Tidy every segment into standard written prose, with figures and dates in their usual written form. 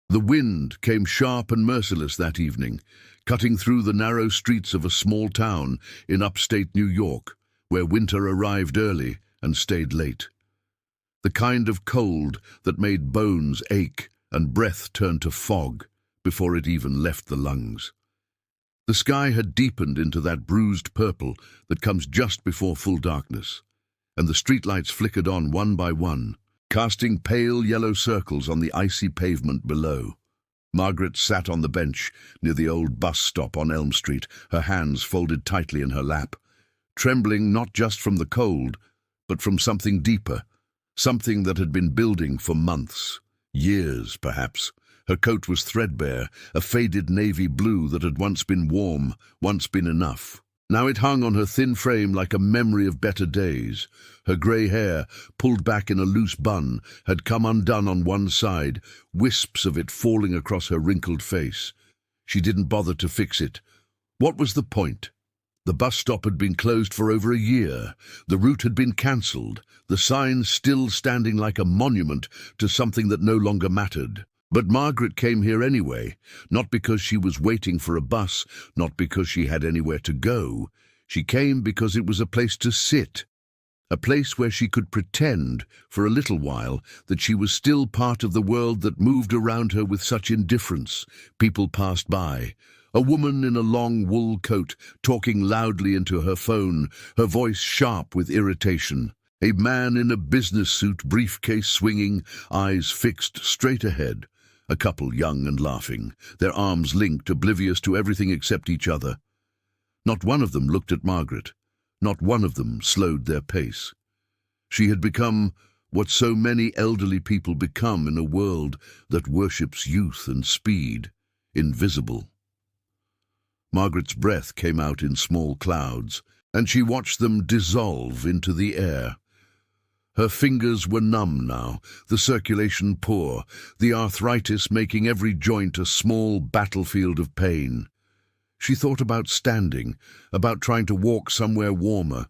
The wind came sharp and merciless that evening, cutting through the narrow streets of a small town in upstate New York, where winter arrived early and stayed late. The kind of cold that made bones ache and breath turn to fog before it even left the lungs. The sky had deepened into that bruised purple that comes just before full darkness, and the streetlights flickered on one by one, casting pale yellow circles on the icy pavement below. Margaret sat on the bench near the old bus stop on Elm Street, her hands folded tightly in her lap, trembling not just from the cold, but from something deeper, something that had been building for months, years perhaps. Her coat was threadbare, a faded navy blue that had once been warm, once been enough. Now it hung on her thin frame like a memory of better days. Her grey hair, pulled back in a loose bun, had come undone on one side, wisps of it falling across her wrinkled face. She didn't bother to fix it. What was the point? The bus stop had been closed for over a year. The route had been cancelled, the sign still standing like a monument to something that no longer mattered. But Margaret came here anyway, not because she was waiting for a bus, not because she had anywhere to go. She came because it was a place to sit, a place where she could pretend, for a little while, that she was still part of the world that moved around her with such indifference. People passed by. A woman in a long wool coat, talking loudly into her phone, her voice sharp with irritation. A man in a business suit, briefcase swinging, eyes fixed straight ahead. A couple, young and laughing, their arms linked, oblivious to everything except each other. Not one of them looked at Margaret. Not one of them slowed their pace. She had become what so many elderly people become in a world that worships youth and speed, invisible. Margaret's breath came out in small clouds, and she watched them dissolve into the air. Her fingers were numb now, the circulation poor, the arthritis making every joint a small battlefield of pain. She thought about standing, about trying to walk somewhere warmer.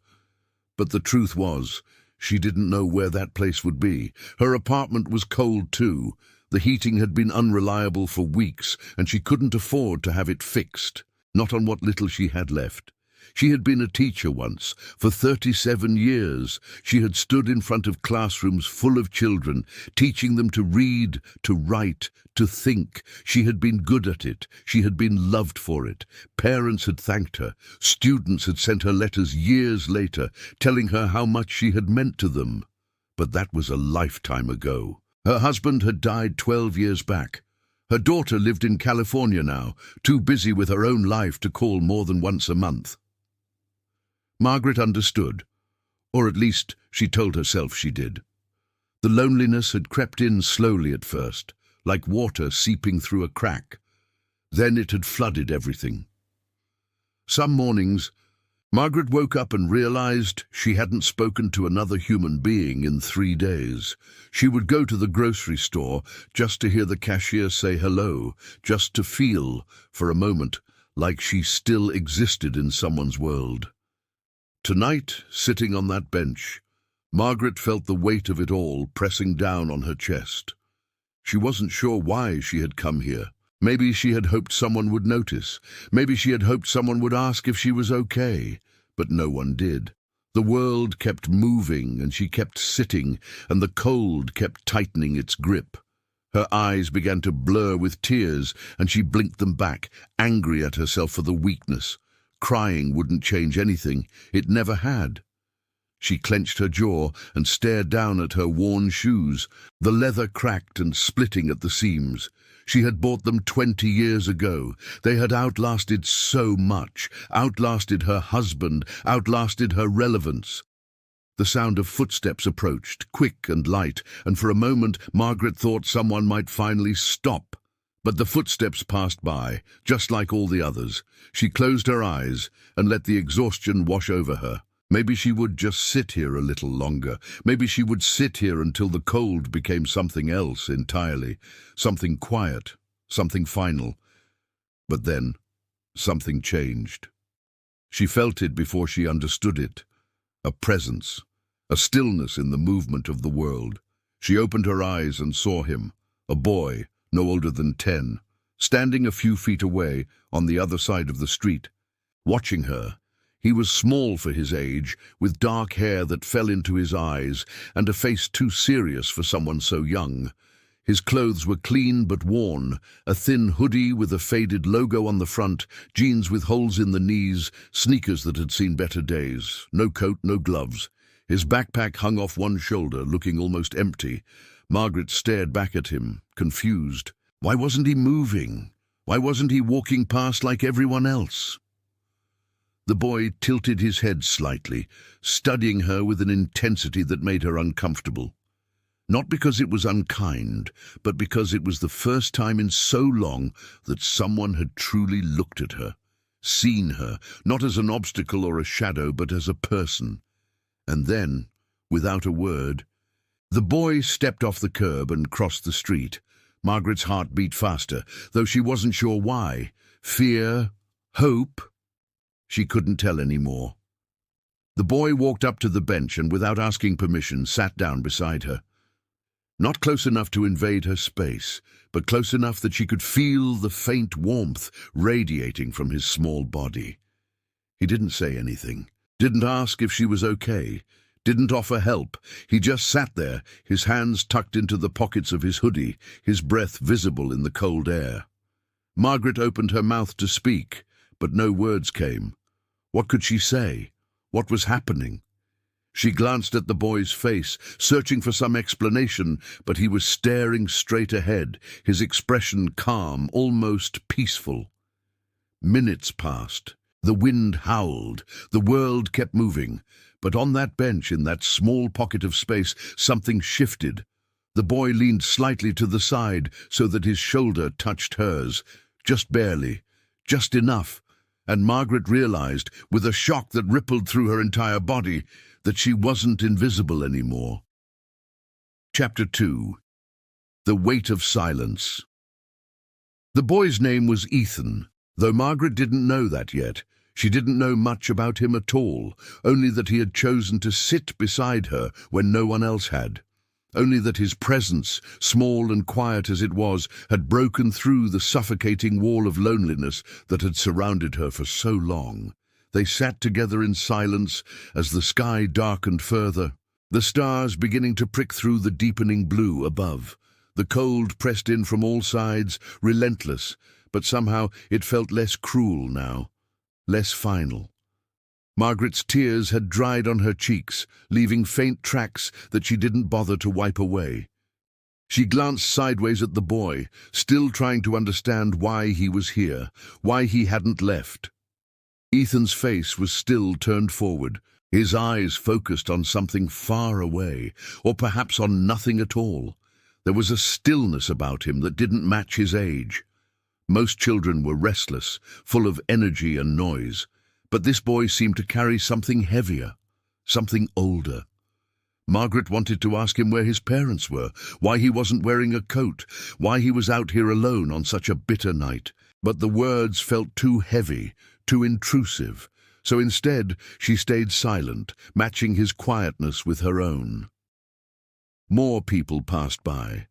But the truth was, she didn't know where that place would be. Her apartment was cold too. The heating had been unreliable for weeks, and she couldn't afford to have it fixed, not on what little she had left. She had been a teacher once. For 37 years, she had stood in front of classrooms full of children, teaching them to read, to write, to think. She had been good at it. She had been loved for it. Parents had thanked her. Students had sent her letters years later, telling her how much she had meant to them. But that was a lifetime ago. Her husband had died 12 years back. Her daughter lived in California now, too busy with her own life to call more than once a month. Margaret understood, or at least she told herself she did. The loneliness had crept in slowly at first, like water seeping through a crack. Then it had flooded everything. Some mornings, Margaret woke up and realized she hadn't spoken to another human being in 3 days. She would go to the grocery store just to hear the cashier say hello, just to feel, for a moment, like she still existed in someone's world. Tonight, sitting on that bench, Margaret felt the weight of it all pressing down on her chest. She wasn't sure why she had come here. Maybe she had hoped someone would notice. Maybe she had hoped someone would ask if she was okay. But no one did. The world kept moving, and she kept sitting, and the cold kept tightening its grip. Her eyes began to blur with tears, and she blinked them back, angry at herself for the weakness. Crying wouldn't change anything. It never had. She clenched her jaw and stared down at her worn shoes, the leather cracked and splitting at the seams. She had bought them 20 years ago. They had outlasted so much, outlasted her husband, outlasted her relevance. The sound of footsteps approached, quick and light, and for a moment Margaret thought someone might finally stop. But the footsteps passed by, just like all the others. She closed her eyes and let the exhaustion wash over her. Maybe she would just sit here a little longer. Maybe she would sit here until the cold became something else entirely, something quiet, something final. But then, something changed. She felt it before she understood it. A presence, a stillness in the movement of the world. She opened her eyes and saw him, a boy, no older than 10, standing a few feet away on the other side of the street, watching her. He was small for his age, with dark hair that fell into his eyes and a face too serious for someone so young. His clothes were clean but worn, a thin hoodie with a faded logo on the front, jeans with holes in the knees, sneakers that had seen better days, no coat, no gloves. His backpack hung off one shoulder, looking almost empty. Margaret stared back at him, confused. Why wasn't he moving? Why wasn't he walking past like everyone else? The boy tilted his head slightly, studying her with an intensity that made her uncomfortable. Not because it was unkind, but because it was the first time in so long that someone had truly looked at her, seen her, not as an obstacle or a shadow, but as a person. And then, without a word, the boy stepped off the curb and crossed the street. Margaret's heart beat faster, though she wasn't sure why. Fear? Hope? She couldn't tell anymore. The boy walked up to the bench and, without asking permission, sat down beside her. Not close enough to invade her space, but close enough that she could feel the faint warmth radiating from his small body. He didn't say anything, didn't ask if she was okay, didn't offer help. He just sat there, his hands tucked into the pockets of his hoodie, his breath visible in the cold air. Margaret opened her mouth to speak, but no words came. What could she say? What was happening? She glanced at the boy's face, searching for some explanation, but he was staring straight ahead, his expression calm, almost peaceful. Minutes passed. The wind howled. The world kept moving. But on that bench, in that small pocket of space, something shifted. The boy leaned slightly to the side so that his shoulder touched hers, just barely, just enough. And Margaret realized, with a shock that rippled through her entire body, that she wasn't invisible anymore. Chapter 2. The Weight of Silence. The boy's name was Ethan, though Margaret didn't know that yet. She didn't know much about him at all, only that he had chosen to sit beside her when no one else had. Only that his presence, small and quiet as it was, had broken through the suffocating wall of loneliness that had surrounded her for so long. They sat together in silence as the sky darkened further, the stars beginning to prick through the deepening blue above. The cold pressed in from all sides, relentless, but somehow it felt less cruel now, less final. Margaret's tears had dried on her cheeks, leaving faint tracks that she didn't bother to wipe away. She glanced sideways at the boy, still trying to understand why he was here, why he hadn't left. Ethan's face was still turned forward, his eyes focused on something far away, or perhaps on nothing at all. There was a stillness about him that didn't match his age. Most children were restless, full of energy and noise, but this boy seemed to carry something heavier, something older. Margaret wanted to ask him where his parents were, why he wasn't wearing a coat, why he was out here alone on such a bitter night, but the words felt too heavy, too intrusive, so instead she stayed silent, matching his quietness with her own. More people passed by.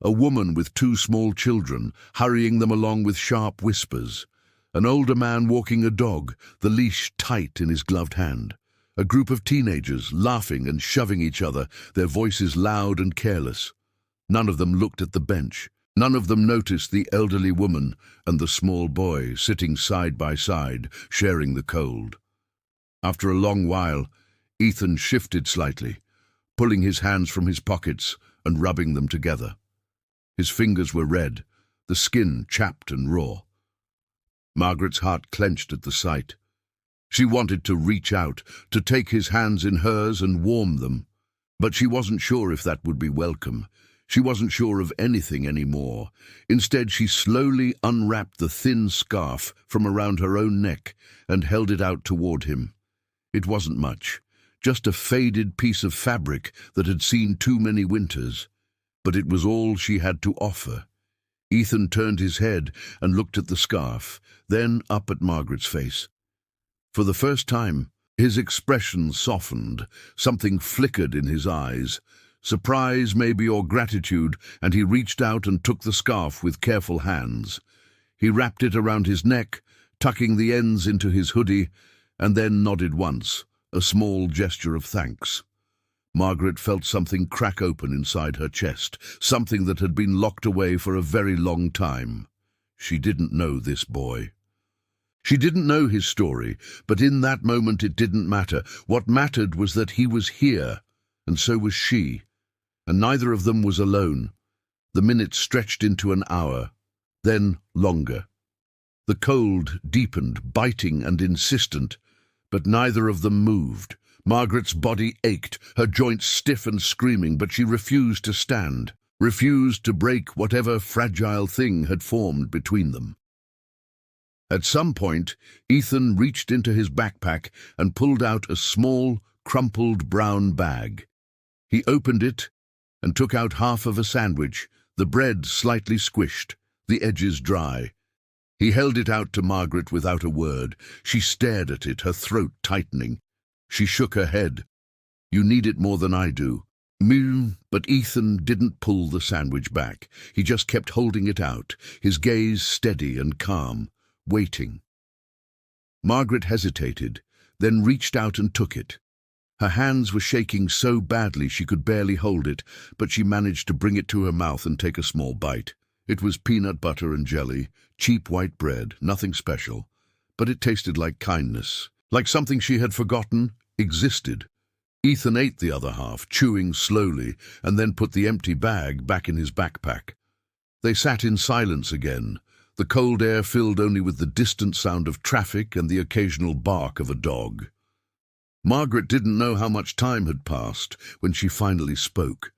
A woman with 2 small children, hurrying them along with sharp whispers. An older man walking a dog, the leash tight in his gloved hand. A group of teenagers laughing and shoving each other, their voices loud and careless. None of them looked at the bench. None of them noticed the elderly woman and the small boy sitting side by side, sharing the cold. After a long while, Ethan shifted slightly, pulling his hands from his pockets and rubbing them together. His fingers were red, the skin chapped and raw. Margaret's heart clenched at the sight. She wanted to reach out, to take his hands in hers and warm them, but she wasn't sure if that would be welcome. She wasn't sure of anything anymore. Instead, she slowly unwrapped the thin scarf from around her own neck and held it out toward him. It wasn't much, just a faded piece of fabric that had seen too many winters, but it was all she had to offer. Ethan turned his head and looked at the scarf, then up at Margaret's face. For the first time, his expression softened, something flickered in his eyes, Surprise, maybe, or gratitude, and he reached out and took the scarf with careful hands. He wrapped it around his neck, tucking the ends into his hoodie, and then nodded once, a small gesture of thanks. Margaret felt something crack open inside her chest, something that had been locked away for a very long time. She didn't know this boy. She didn't know his story, but in that moment it didn't matter. What mattered was that he was here, and so was she, and neither of them was alone. The minutes stretched into an hour, then longer. The cold deepened, biting and insistent, but neither of them moved. Margaret's body ached, her joints stiff and screaming, but she refused to stand, refused to break whatever fragile thing had formed between them. At some point, Ethan reached into his backpack and pulled out a small, crumpled brown bag. He opened it and took out half of a sandwich, the bread slightly squished, the edges dry. He held it out to Margaret without a word. She stared at it, her throat tightening. She shook her head. "You need it more than I do." But Ethan didn't pull the sandwich back. He just kept holding it out, his gaze steady and calm, waiting. Margaret hesitated, then reached out and took it. Her hands were shaking so badly she could barely hold it, but she managed to bring it to her mouth and take a small bite. It was peanut butter and jelly, cheap white bread, nothing special, but it tasted like kindness, like something she had forgotten existed. Ethan ate the other half, chewing slowly, and then put the empty bag back in his backpack. They sat in silence again, the cold air filled only with the distant sound of traffic and the occasional bark of a dog. Margaret didn't know how much time had passed when she finally spoke.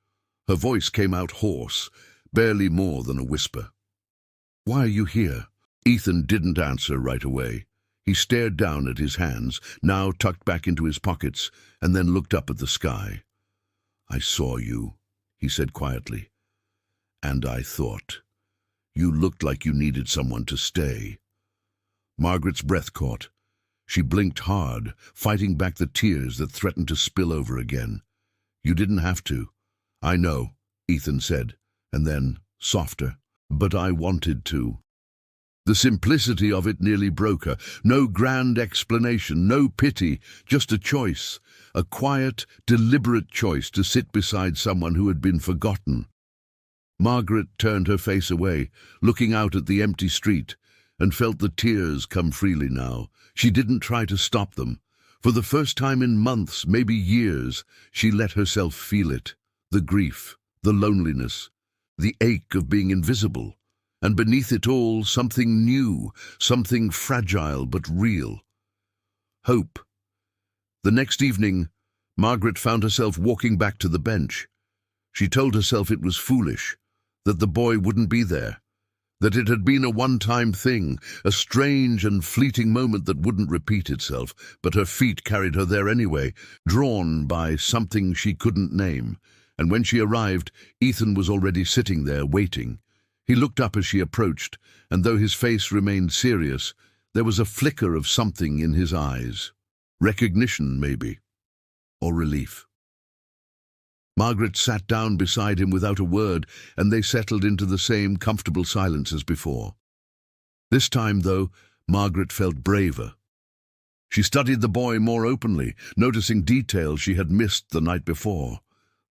Her voice came out hoarse, barely more than a whisper. "Why are you here?" Ethan didn't answer right away. He stared down at his hands, now tucked back into his pockets, and then looked up at the sky. "I saw you," he said quietly, "and I thought. You looked like you needed someone to stay." Margaret's breath caught. She blinked hard, fighting back the tears that threatened to spill over again. "You didn't have to." "I know," Ethan said, and then, softer, "But I wanted to." The simplicity of it nearly broke her. No grand explanation, no pity, just a choice, a quiet, deliberate choice to sit beside someone who had been forgotten. Margaret turned her face away, looking out at the empty street, and felt the tears come freely now. She didn't try to stop them. For the first time in months, maybe years, she let herself feel it. The grief, the loneliness, the ache of being invisible. And beneath it all, something new, something fragile but real. Hope. The next evening, Margaret found herself walking back to the bench. She told herself it was foolish, that the boy wouldn't be there, that it had been a one-time thing, a strange and fleeting moment that wouldn't repeat itself, but her feet carried her there anyway, drawn by something she couldn't name. And when she arrived, Ethan was already sitting there, waiting. He looked up as she approached, and though his face remained serious, there was a flicker of something in his eyes. Recognition, maybe, or relief. Margaret sat down beside him without a word, and they settled into the same comfortable silence as before. This time, though, Margaret felt braver. She studied the boy more openly, noticing details she had missed the night before.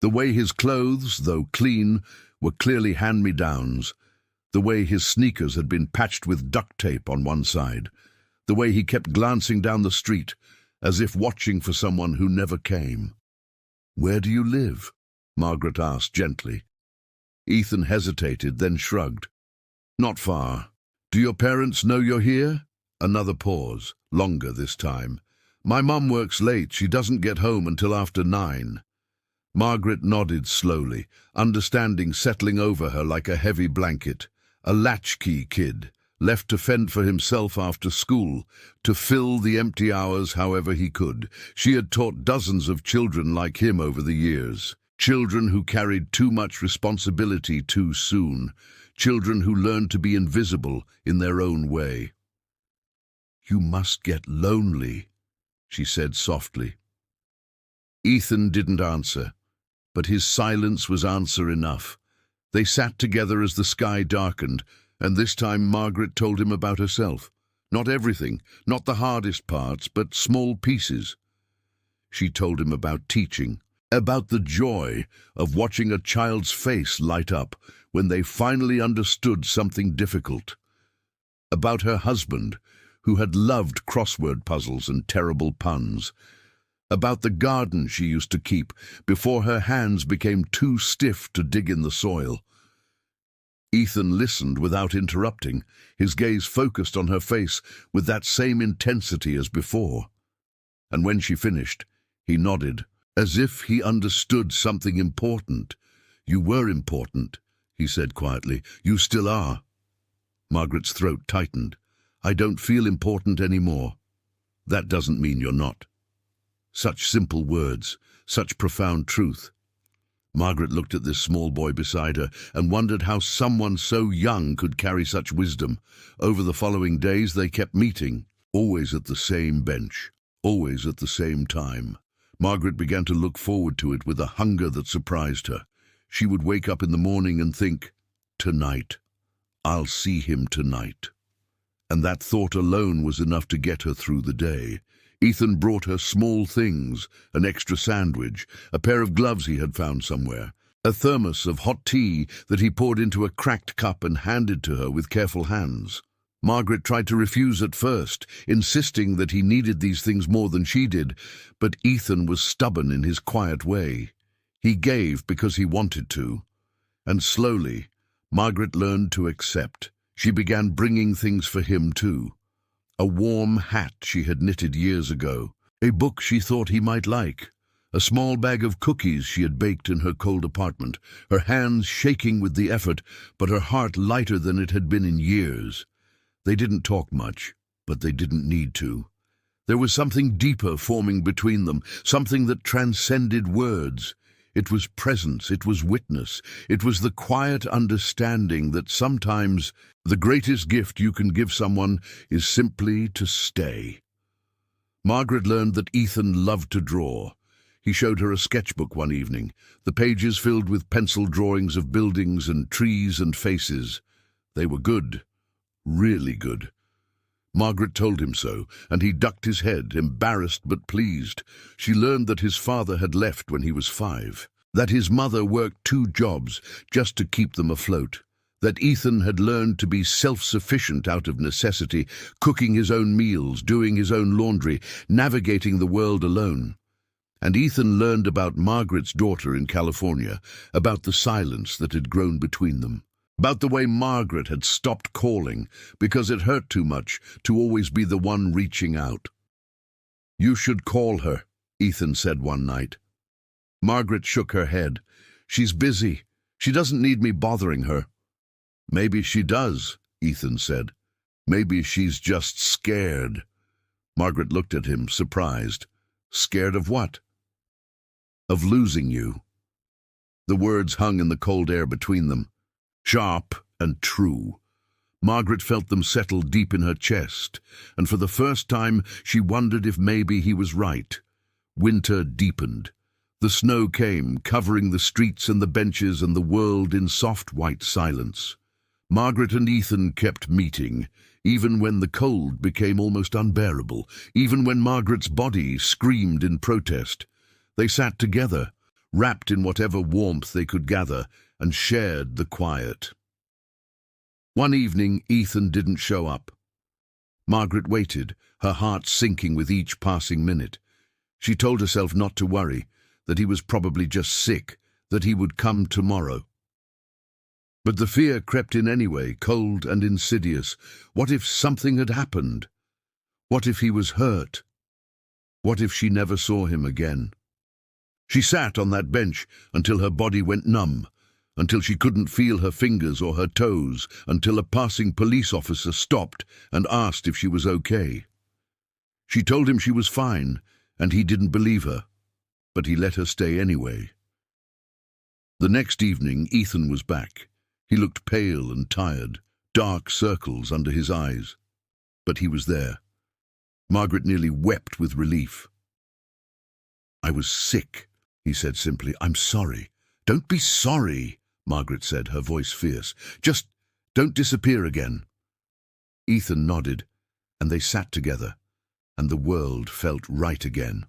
The way his clothes, though clean, were clearly hand-me-downs. The way his sneakers had been patched with duct tape on one side. The way he kept glancing down the street, as if watching for someone who never came. "Where do you live?" Margaret asked gently. Ethan hesitated, then shrugged. "Not far. Do your parents know you're here?" Another pause, longer this time. "My mum works late. She doesn't get home until after 9. Margaret nodded slowly, understanding settling over her like a heavy blanket. A latchkey kid, left to fend for himself after school, to fill the empty hours however he could. She had taught dozens of children like him over the years. Children who carried too much responsibility too soon. Children who learned to be invisible in their own way. "You must get lonely," she said softly. Ethan didn't answer, but his silence was answer enough. They sat together as the sky darkened, and this time Margaret told him about herself. Not everything, not the hardest parts, but small pieces. She told him about teaching, about the joy of watching a child's face light up when they finally understood something difficult, about her husband, who had loved crossword puzzles and terrible puns, about the garden she used to keep before her hands became too stiff to dig in the soil. Ethan listened without interrupting, his gaze focused on her face with that same intensity as before. And when she finished, he nodded, as if he understood something important. "You were important," he said quietly. "You still are." Margaret's throat tightened. "I don't feel important anymore." "That doesn't mean you're not." Such simple words, such profound truth. Margaret looked at this small boy beside her and wondered how someone so young could carry such wisdom. Over the following days they kept meeting, always at the same bench, always at the same time. Margaret began to look forward to it with a hunger that surprised her. She would wake up in the morning and think, "Tonight, I'll see him tonight." And that thought alone was enough to get her through the day. Ethan brought her small things, an extra sandwich, a pair of gloves he had found somewhere, a thermos of hot tea that he poured into a cracked cup and handed to her with careful hands. Margaret tried to refuse at first, insisting that he needed these things more than she did, but Ethan was stubborn in his quiet way. He gave because he wanted to. And slowly, Margaret learned to accept. She began bringing things for him too. A warm hat she had knitted years ago, a book she thought he might like, a small bag of cookies she had baked in her cold apartment, her hands shaking with the effort, but her heart lighter than it had been in years. They didn't talk much, but they didn't need to. There was something deeper forming between them, something that transcended words. It was presence, it was witness, it was the quiet understanding that sometimes the greatest gift you can give someone is simply to stay. Margaret learned that Ethan loved to draw. He showed her a sketchbook one evening, the pages filled with pencil drawings of buildings and trees and faces. They were good, really good. Margaret told him so, and he ducked his head, embarrassed but pleased. She learned that his father had left when he was 5, that his mother worked 2 jobs just to keep them afloat, that Ethan had learned to be self-sufficient out of necessity, cooking his own meals, doing his own laundry, navigating the world alone. And Ethan learned about Margaret's daughter in California, about the silence that had grown between them, about the way Margaret had stopped calling because it hurt too much to always be the one reaching out. "You should call her," Ethan said one night. Margaret shook her head. "She's busy. She doesn't need me bothering her." "Maybe she does," Ethan said. "Maybe she's just scared." Margaret looked at him, surprised. "Scared of what?" "Of losing you." The words hung in the cold air between them, sharp and true. Margaret felt them settle deep in her chest, and for the first time she wondered if maybe he was right. Winter deepened. The snow came, covering the streets and the benches and the world in soft white silence. Margaret and Ethan kept meeting, even when the cold became almost unbearable, even when Margaret's body screamed in protest. They sat together, wrapped in whatever warmth they could gather, and shared the quiet. One evening, Ethan didn't show up. Margaret waited, her heart sinking with each passing minute. She told herself not to worry, that he was probably just sick, that he would come tomorrow. But the fear crept in anyway, cold and insidious. What if something had happened? What if he was hurt? What if she never saw him again? She sat on that bench until her body went numb, until she couldn't feel her fingers or her toes, until a passing police officer stopped and asked if she was okay. She told him she was fine, and he didn't believe her, but he let her stay anyway. The next evening, Ethan was back. He looked pale and tired, dark circles under his eyes. But he was there. Margaret nearly wept with relief. "I was sick," he said simply. "I'm sorry." "Don't be sorry," Margaret said, her voice fierce. "Just don't disappear again." Ethan nodded, and they sat together, and the world felt right again.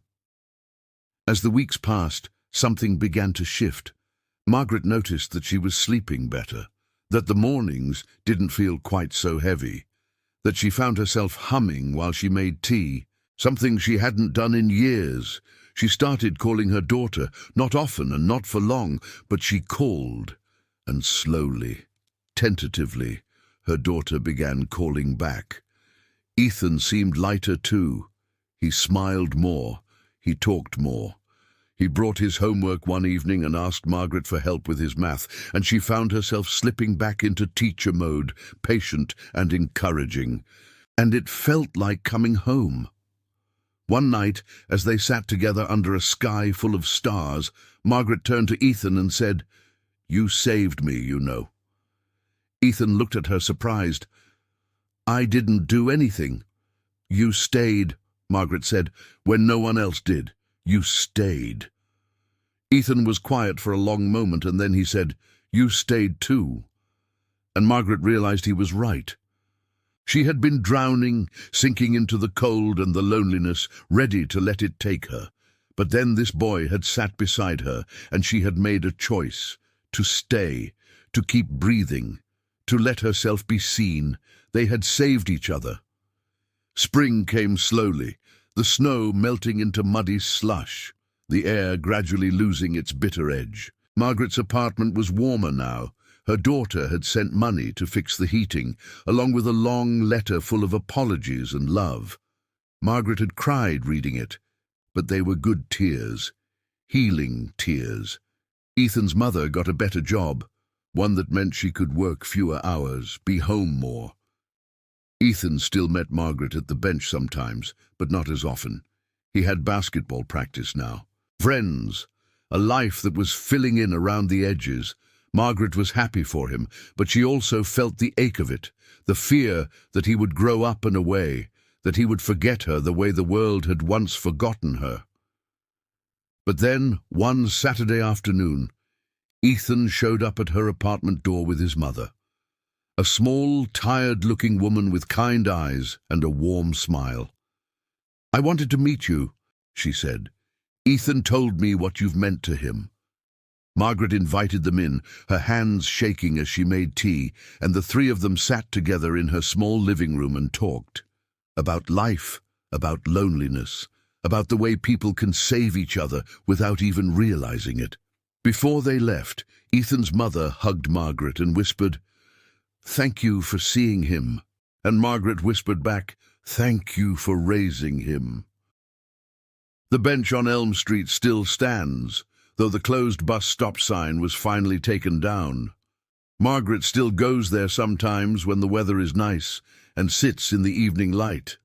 As the weeks passed, something began to shift. Margaret noticed that she was sleeping better, that the mornings didn't feel quite so heavy, that she found herself humming while she made tea, something she hadn't done in years. She started calling her daughter, not often and not for long, but she called, and slowly, tentatively, her daughter began calling back. Ethan seemed lighter too. He smiled more. He talked more. He brought his homework one evening and asked Margaret for help with his math, and she found herself slipping back into teacher mode, patient and encouraging. And it felt like coming home. One night, as they sat together under a sky full of stars, Margaret turned to Ethan and said, "You saved me, you know." Ethan looked at her surprised. "I didn't do anything." "You stayed," Margaret said, "when no one else did. You stayed." Ethan was quiet for a long moment, and then he said, "You stayed too." And Margaret realized he was right. She had been drowning, sinking into the cold and the loneliness, ready to let it take her. But then this boy had sat beside her, and she had made a choice to stay, to keep breathing, to let herself be seen. They had saved each other. Spring came slowly, the snow melting into muddy slush, the air gradually losing its bitter edge. Margaret's apartment was warmer now. Her daughter had sent money to fix the heating, along with a long letter full of apologies and love. Margaret had cried reading it, but they were good tears, healing tears. Ethan's mother got a better job, one that meant she could work fewer hours, be home more. Ethan still met Margaret at the bench sometimes, but not as often. He had basketball practice now. Friends, a life that was filling in around the edges. Margaret was happy for him, but she also felt the ache of it, the fear that he would grow up and away, that he would forget her the way the world had once forgotten her. But then, one Saturday afternoon, Ethan showed up at her apartment door with his mother. A small, tired-looking woman with kind eyes and a warm smile. "I wanted to meet you," she said. "Ethan told me what you've meant to him." Margaret invited them in, her hands shaking as she made tea, and the three of them sat together in her small living room and talked. About life, about loneliness, about the way people can save each other without even realizing it. Before they left, Ethan's mother hugged Margaret and whispered, "Thank you for seeing him." And Margaret whispered back, "Thank you for raising him." The bench on Elm Street still stands, though the closed bus stop sign was finally taken down. Margaret still goes there sometimes when the weather is nice and sits in the evening light.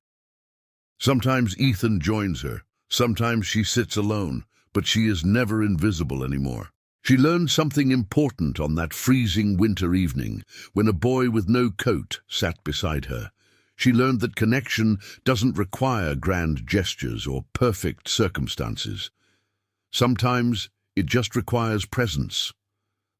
Sometimes Ethan joins her, sometimes she sits alone, but she is never invisible anymore. She learned something important on that freezing winter evening when a boy with no coat sat beside her. She learned that connection doesn't require grand gestures or perfect circumstances. Sometimes it just requires presence,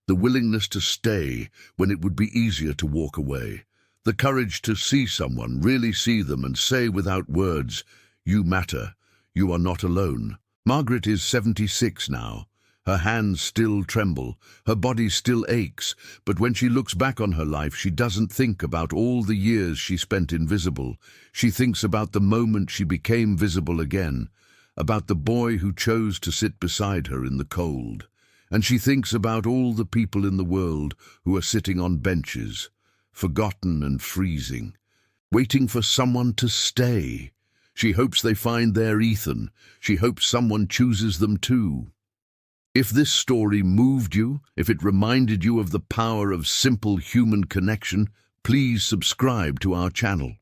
the willingness to stay when it would be easier to walk away, the courage to see someone, really see them, and say without words, "You matter, you are not alone." Margaret is 76 now. Her hands still tremble, her body still aches, but when she looks back on her life, she doesn't think about all the years she spent invisible. She thinks about the moment she became visible again, about the boy who chose to sit beside her in the cold. And she thinks about all the people in the world who are sitting on benches, forgotten and freezing, waiting for someone to stay. She hopes they find their Ethan. She hopes someone chooses them too. If this story moved you, if it reminded you of the power of simple human connection, please subscribe to our channel.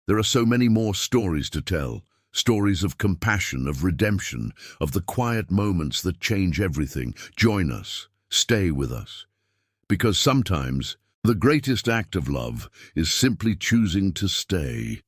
There are so many more stories to tell, stories of compassion, of redemption, of the quiet moments that change everything. Join us, stay with us, because sometimes the greatest act of love is simply choosing to stay.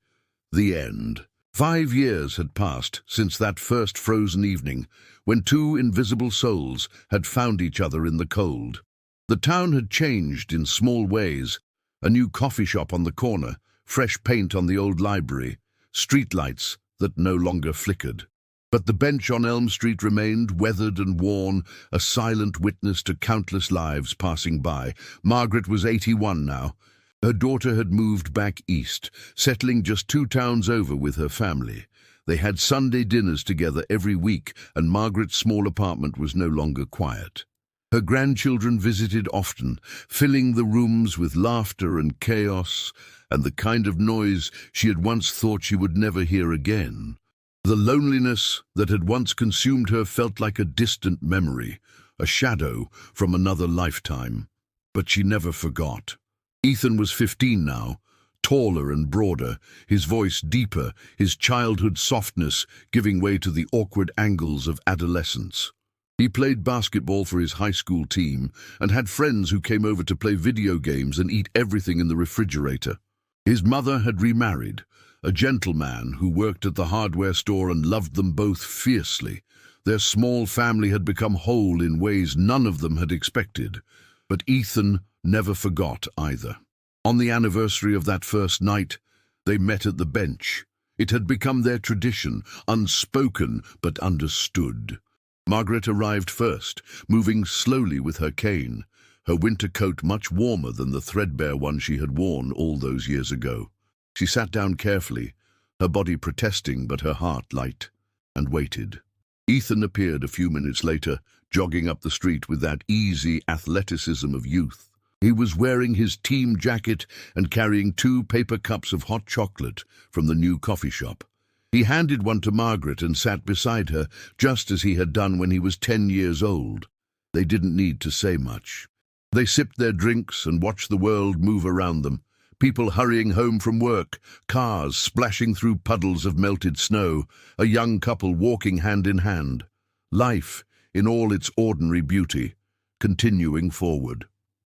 The end. 5 years had passed since that first frozen evening, when two invisible souls had found each other in the cold. The town had changed in small ways: a new coffee shop on the corner, fresh paint on the old library, streetlights that no longer flickered. But the bench on Elm Street remained, weathered and worn, a silent witness to countless lives passing by. Margaret was 81 now. Her daughter had moved back east, settling just 2 towns over with her family. They had Sunday dinners together every week, and Margaret's small apartment was no longer quiet. Her grandchildren visited often, filling the rooms with laughter and chaos, and the kind of noise she had once thought she would never hear again. The loneliness that had once consumed her felt like a distant memory, a shadow from another lifetime. But she never forgot. Ethan was 15 now, taller and broader, his voice deeper, his childhood softness giving way to the awkward angles of adolescence. He played basketball for his high school team and had friends who came over to play video games and eat everything in the refrigerator. His mother had remarried, a gentleman who worked at the hardware store and loved them both fiercely. Their small family had become whole in ways none of them had expected. But Ethan never forgot either. On the anniversary of that first night, they met at the bench. It had become their tradition, unspoken but understood. Margaret arrived first, moving slowly with her cane, her winter coat much warmer than the threadbare one she had worn all those years ago. She sat down carefully, her body protesting but her heart light, and waited. Ethan appeared a few minutes later, jogging up the street with that easy athleticism of youth. He was wearing his team jacket and carrying 2 paper cups of hot chocolate from the new coffee shop. He handed one to Margaret and sat beside her, just as he had done when he was 10 years old. They didn't need to say much. They sipped their drinks and watched the world move around them. People hurrying home from work, cars splashing through puddles of melted snow, a young couple walking hand in hand. Life, in all its ordinary beauty, continuing forward.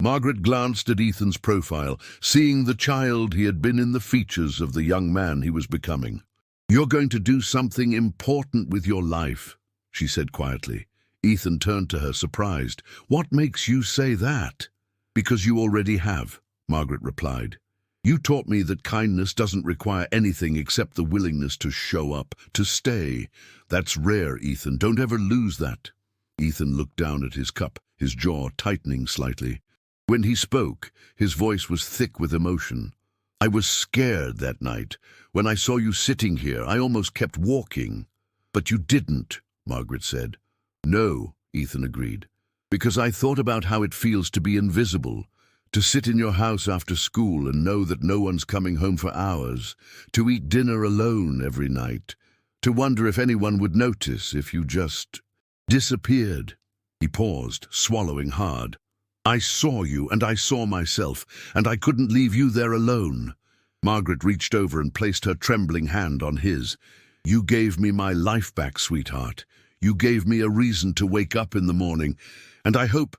Margaret glanced at Ethan's profile, seeing the child he had been in the features of the young man he was becoming. "You're going to do something important with your life," she said quietly. Ethan turned to her, surprised. "What makes you say that?" "Because you already have," Margaret replied. "You taught me that kindness doesn't require anything except the willingness to show up, to stay. That's rare, Ethan. Don't ever lose that." Ethan looked down at his cup, his jaw tightening slightly. When he spoke, his voice was thick with emotion. "I was scared that night. When I saw you sitting here, I almost kept walking." "But you didn't," Margaret said. "No," Ethan agreed, "because I thought about how it feels to be invisible. To sit in your house after school and know that no one's coming home for hours. To eat dinner alone every night. To wonder if anyone would notice if you just disappeared." He paused, swallowing hard. "I saw you, and I saw myself, and I couldn't leave you there alone." Margaret reached over and placed her trembling hand on his. "You gave me my life back, sweetheart. You gave me a reason to wake up in the morning. And I hope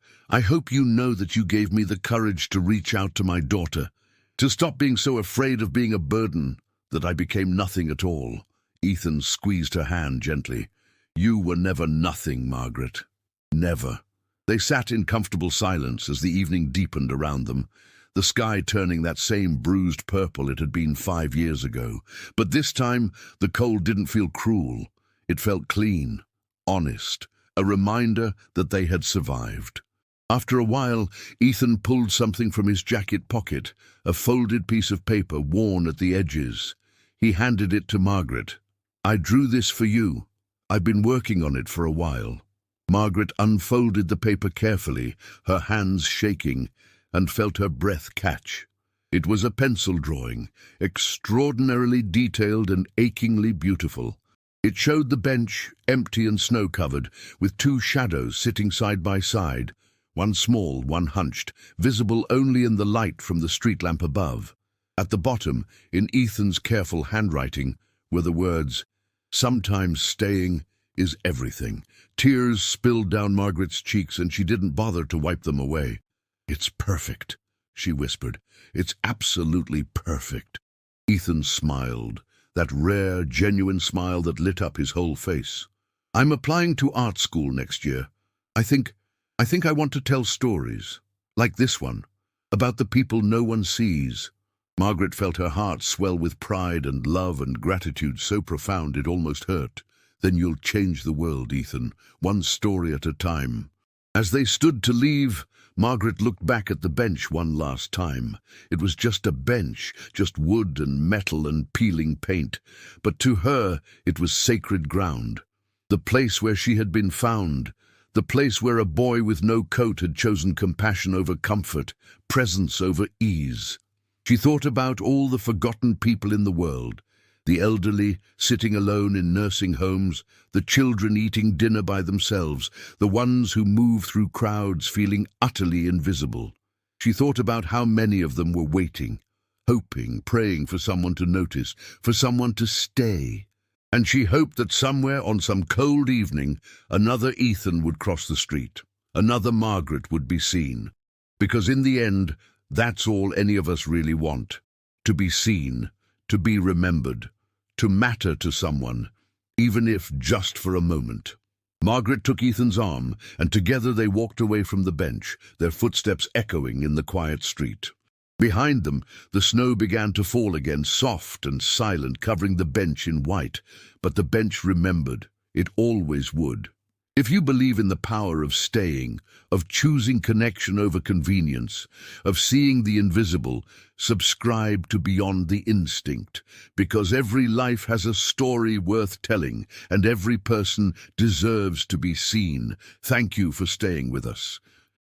you know that you gave me the courage to reach out to my daughter, to stop being so afraid of being a burden that I became nothing at all." Ethan squeezed her hand gently. "You were never nothing, Margaret. Never." They sat in comfortable silence as the evening deepened around them, the sky turning that same bruised purple it had been 5 years ago. But this time, the cold didn't feel cruel. It felt clean, honest, a reminder that they had survived. After a while, Ethan pulled something from his jacket pocket, a folded piece of paper worn at the edges. He handed it to Margaret. "I drew this for you. I've been working on it for a while." Margaret unfolded the paper carefully, her hands shaking, and felt her breath catch. It was a pencil drawing, extraordinarily detailed and achingly beautiful. It showed the bench, empty and snow-covered, with 2 shadows sitting side by side, one small, one hunched, visible only in the light from the street lamp above. At the bottom, in Ethan's careful handwriting, were the words, "Sometimes staying is everything." Tears spilled down Margaret's cheeks, and she didn't bother to wipe them away. "It's perfect," she whispered. "It's absolutely perfect." Ethan smiled. that rare, genuine smile that lit up his whole face. "I'm applying to art school next year. I think I want to tell stories, like this one, about the people no one sees." Margaret felt her heart swell with pride and love and gratitude so profound it almost hurt. "Then you'll change the world, Ethan, one story at a time." As they stood to leave, Margaret looked back at the bench one last time. It was just a bench, just wood and metal and peeling paint. But to her, it was sacred ground. The place where she had been found. The place where a boy with no coat had chosen compassion over comfort, presence over ease. She thought about all the forgotten people in the world. The elderly, sitting alone in nursing homes, the children eating dinner by themselves, the ones who move through crowds feeling utterly invisible. She thought about how many of them were waiting, hoping, praying for someone to notice, for someone to stay. And she hoped that somewhere on some cold evening, another Ethan would cross the street, another Margaret would be seen. Because in the end, that's all any of us really want. To be seen, to be remembered, to matter to someone, even if just for a moment. Margaret took Ethan's arm, and together they walked away from the bench, their footsteps echoing in the quiet street. Behind them, the snow began to fall again, soft and silent, covering the bench in white. But the bench remembered. It always would. If you believe in the power of staying, of choosing connection over convenience, of seeing the invisible, subscribe to Beyond the Instinct, because every life has a story worth telling, and every person deserves to be seen. Thank you for staying with us.